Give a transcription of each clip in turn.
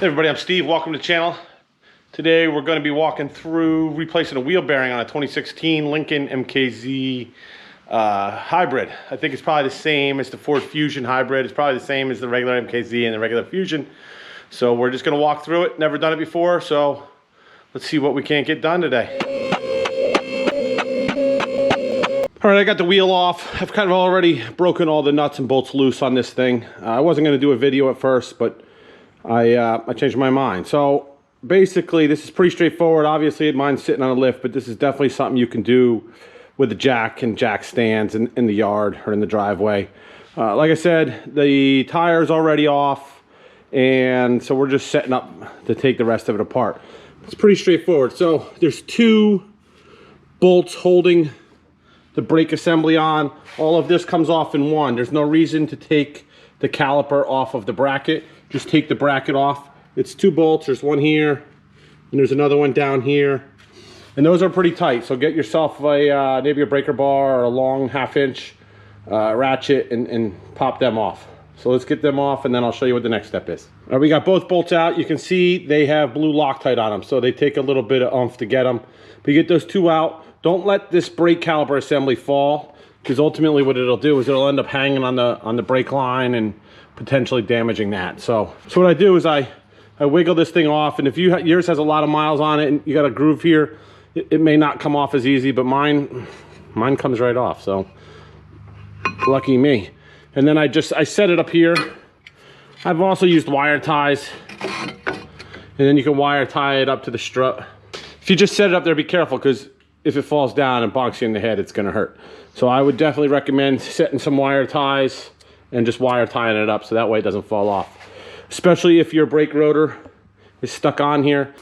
Hey everybody, I'm Steve. Welcome to the channel. Today we're going to be walking through replacing a wheel bearing on a 2016 Lincoln MKZ hybrid. I think it's probably the same as the Ford Fusion hybrid. It's probably the same as the regular MKZ and the regular Fusion. So we're just going to walk through it. Never done it before, so let's see what we can't get done today. All right, I got the wheel off. I've kind of already broken all the nuts and bolts loose on this thing. I wasn't going to do a video at first, but I changed my mind. So basically this is pretty straightforward. Obviously mine's sitting on a lift, but this is definitely something you can do with a jack and jack stands in the yard or in the driveway. Like I said, the tire's already off, and so we're just setting up to take the rest of it apart. It's pretty straightforward. So there's two bolts holding the brake assembly on. All of this comes off in one. There's no reason to take the caliper off of the bracket. Just take the bracket off. It's two bolts. There's one here and there's another one down here, and those are pretty tight. So get yourself a maybe a breaker bar or a long 1/2 inch ratchet and pop them off. So let's get them off, and then I'll show you what the next step is. All right, we got both bolts out. You can see they have blue Loctite on them, so they take a little bit of oomph to get them. But you get those two out. Don't let this brake caliper assembly fall, because ultimately what it'll do is it'll end up hanging on the brake line and potentially damaging that. So what I do is I wiggle this thing off, and if yours has a lot of miles on it and you got a groove here, it may not come off as easy, but mine comes right off, so lucky me. And then I set it up here. I've also used wire ties, and then you can wire tie it up to the strut. If you just set it up there, be careful, because if it falls down and bonks you in the head, it's gonna hurt. So I would definitely recommend setting some wire ties and just wire tying it up so that way it doesn't fall off. Especially if your brake rotor is stuck on here.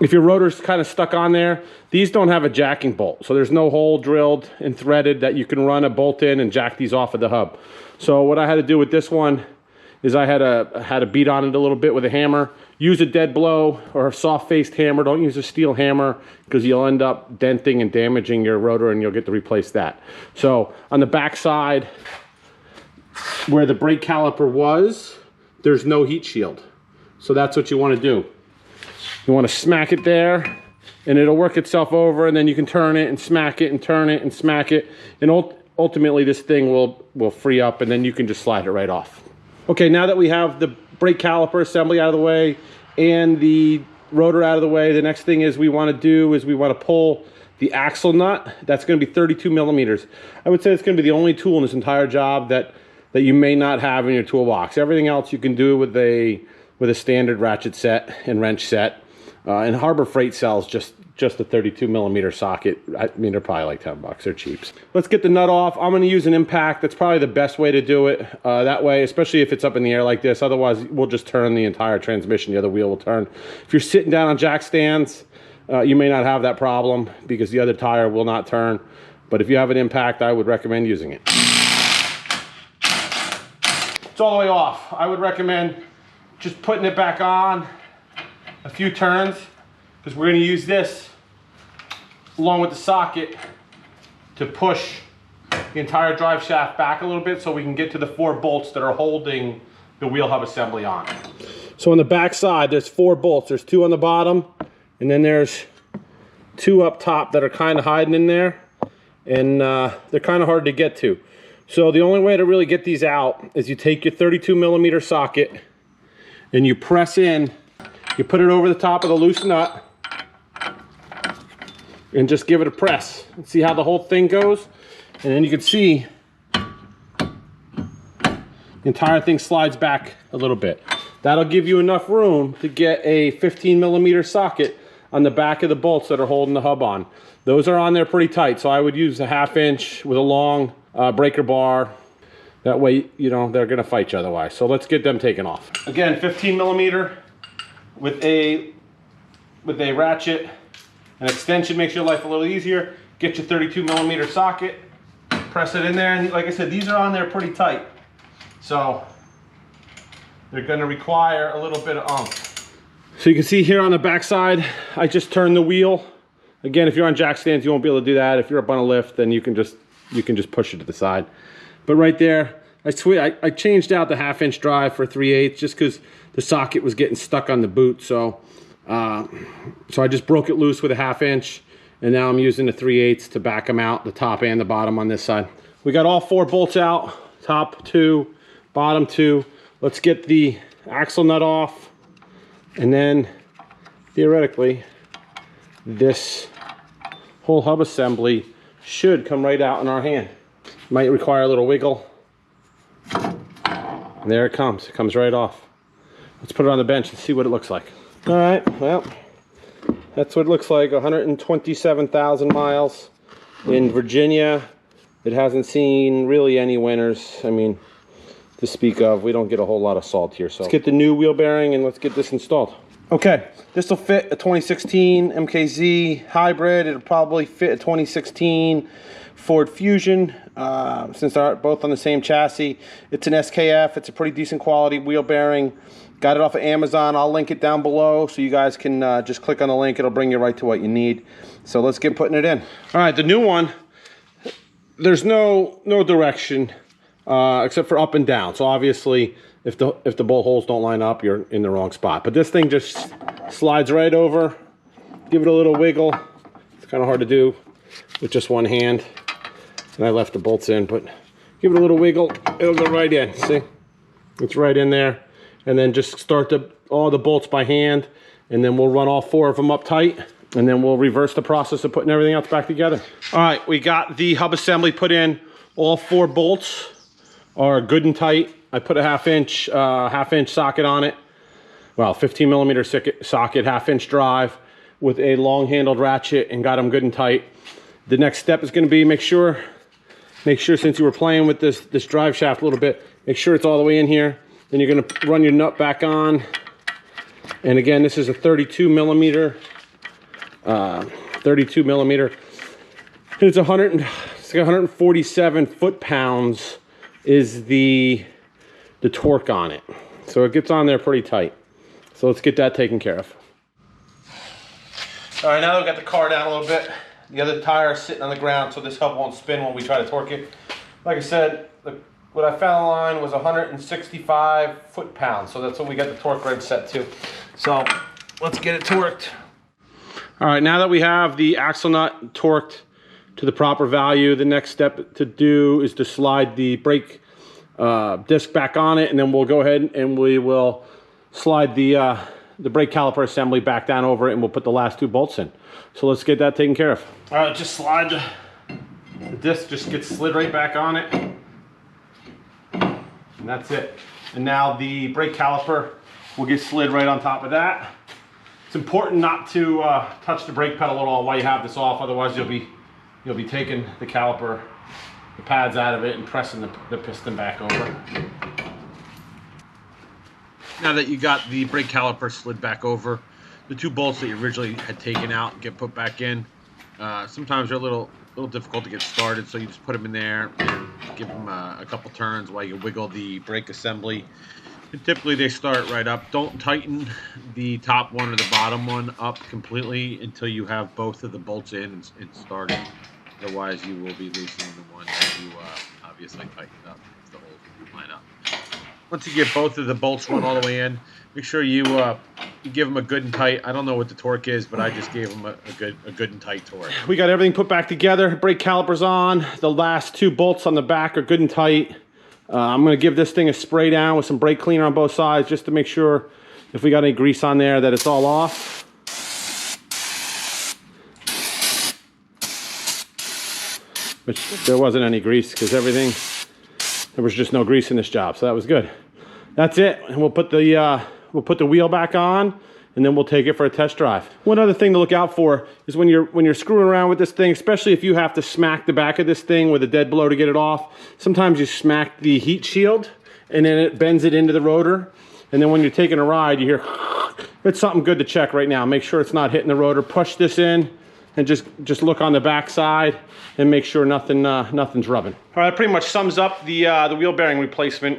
If your rotor's kind of stuck on there, these don't have a jacking bolt. So there's no hole drilled and threaded that you can run a bolt in and jack these off of the hub. So what I had to do with this one is I had to beat on it a little bit with a hammer. Use a dead blow or a soft-faced hammer. Don't use a steel hammer, because you'll end up denting and damaging your rotor, and you'll get to replace that. So on the back side, where the brake caliper was, there's no heat shield. So that's what you want to do. You want to smack it there, and it'll work itself over, and then you can turn it and smack it and turn it and smack it, and ultimately this thing will free up, and then you can just slide it right off. Okay, now that we have the brake caliper assembly out of the way and the rotor out of the way, the next thing we want to pull the axle nut. That's going to be 32 millimeters. I would say it's going to be the only tool in this entire job that you may not have in your toolbox. Everything else you can do with a standard ratchet set and wrench set. And Harbor Freight sells just a 32 millimeter socket. I mean, they're probably like 10 bucks. They're cheap. Let's get the nut off. I'm going to use an impact. That's probably the best way to do it. That way, especially if it's up in the air like this. Otherwise, we'll just turn the entire transmission. The other wheel will turn. If you're sitting down on jack stands, you may not have that problem because the other tire will not turn. But if you have an impact, I would recommend using it. It's all the way off. I would recommend just putting it back on a few turns, because we're going to use this along with the socket to push the entire drive shaft back a little bit so we can get to the 4 bolts that are holding the wheel hub assembly on. So on the back side, there's 4 bolts. There's 2 on the bottom, and then there's 2 up top that are kind of hiding in there, and they're kind of hard to get to. So the only way to really get these out is you take your 32 millimeter socket and you press in. You put it over the top of the loose nut and just give it a press and see how the whole thing goes. And then you can see the entire thing slides back a little bit. That'll give you enough room to get a 15 millimeter socket on the back of the bolts that are holding the hub on. Those are on there pretty tight, so I would use a 1/2 inch with a long breaker bar. That way, you know, they're gonna fight you otherwise. So let's get them taken off. Again, 15 millimeter with a ratchet. An extension makes your life a little easier. Get your 32 millimeter socket, press it in there, and like I said, these are on there pretty tight. So they're gonna require a little bit of oomph. So you can see here on the back side, I just turned the wheel. Again, if you're on jack stands, you won't be able to do that. If you're up on a lift, then you can just push it to the side. But right there, I changed out the 1/2 inch drive for 3/8 just because the socket was getting stuck on the boot. So I just broke it loose with a 1/2 inch, and now I'm using the 3/8 to back them out, the top and the bottom on this side. We got all 4 bolts out, top 2, bottom 2. Let's get the axle nut off, and then theoretically this whole hub assembly should come right out in our hand. Might require a little wiggle. And there it comes right off. Let's put it on the bench and see what it looks like. All right, well, that's what it looks like. 127,000 miles in Virginia. It hasn't seen really any winters, I mean, to speak of. We don't get a whole lot of salt here. So let's get the new wheel bearing and let's get this installed. Okay, this will fit a 2016 MKZ hybrid. It'll probably fit a 2016 Ford Fusion, since they're both on the same chassis. It's an SKF. It's a pretty decent quality wheel bearing. Got it off of Amazon. I'll link it down below so you guys can just click on the link. It'll bring you right to what you need. So let's get putting it in. All right, the new one, there's no direction except for up and down. So obviously, if the bolt holes don't line up, you're in the wrong spot. But this thing just slides right over. Give it a little wiggle. It's kind of hard to do with just one hand. And I left the bolts in, but give it a little wiggle. It'll go right in. See? It's right in there. And then just start all the bolts by hand. And then we'll run all 4 of them up tight. And then we'll reverse the process of putting everything else back together. All right, we got the hub assembly put in. All 4 bolts are good and tight. I put a 1/2 inch socket on it. Well, 15 millimeter socket, 1/2 inch drive with a long handled ratchet, and got them good and tight. The next step is going to be make sure since you were playing with this drive shaft a little bit, make sure it's all the way in here. Then you're going to run your nut back on. And again, this is a 32 millimeter. 32 millimeter. And it's 147 foot-pounds is the torque on it. So it gets on there pretty tight. So let's get that taken care of. All right, now that we've got the car down a little bit, the other tire is sitting on the ground, so this hub won't spin when we try to torque it. Like I said, what I found online was 165 foot-pounds, so that's what we got the torque wrench set to. So let's get it torqued. All right, now that we have the axle nut torqued to the proper value, the next step to do is to slide the brake disc back on it, and then we'll go ahead and we will slide the brake caliper assembly back down over it, and we'll put the last 2 bolts in. So let's get that taken care of. All right, just slide the disc, just gets slid right back on it. And that's it. And now the brake caliper will get slid right on top of that. It's important not to touch the brake pedal at all while you have this off, otherwise you'll be taking the caliper, the pads out of it, and pressing the piston back over. Now that you got the brake caliper slid back over, the 2 bolts that you originally had taken out get put back in. Sometimes they're a little difficult to get started, so you just put them in there and give them a couple turns while you wiggle the brake assembly. And typically they start right up. Don't tighten the top one or the bottom one up completely until you have both of the bolts in and started. Otherwise you will be loosening the one that you obviously tightened up if the holes line up. Once you get both of the bolts run all the way in, make sure you give them a good and tight. I don't know what the torque is, but I just gave them a good and tight torque. We got everything put back together. Brake calipers on. The last 2 bolts on the back are good and tight. I'm going to give this thing a spray down with some brake cleaner on both sides just to make sure if we got any grease on there that it's all off. Which there wasn't any grease because there was just no grease in this job, so that was good. That's it, and we'll put the wheel back on, and then we'll take it for a test drive. One other thing to look out for is when you're screwing around with this thing, especially if you have to smack the back of this thing with a dead blow to get it off, sometimes you smack the heat shield, and then it bends it into the rotor, and then when you're taking a ride, you hear, it's something good to check right now. Make sure it's not hitting the rotor. Push this in, and just look on the back side and make sure nothing's rubbing. All right, that pretty much sums up the wheel bearing replacement.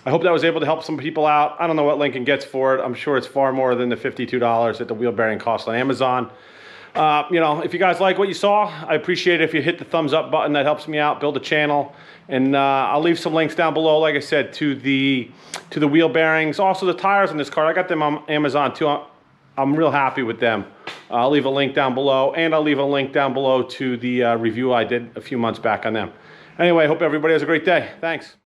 I hope that was able to help some people out. I don't know what Lincoln gets for it. I'm sure it's far more than the $52 that the wheel bearing costs on Amazon. You know, if you guys like what you saw, I appreciate it if you hit the thumbs up button. That helps me out, build a channel. And I'll leave some links down below, like I said, to the wheel bearings. Also the tires on this car. I got them on Amazon too. I'm real happy with them. I'll leave a link down below, and I'll leave a link down below to the review I did a few months back on them. Anyway, hope everybody has a great day. Thanks.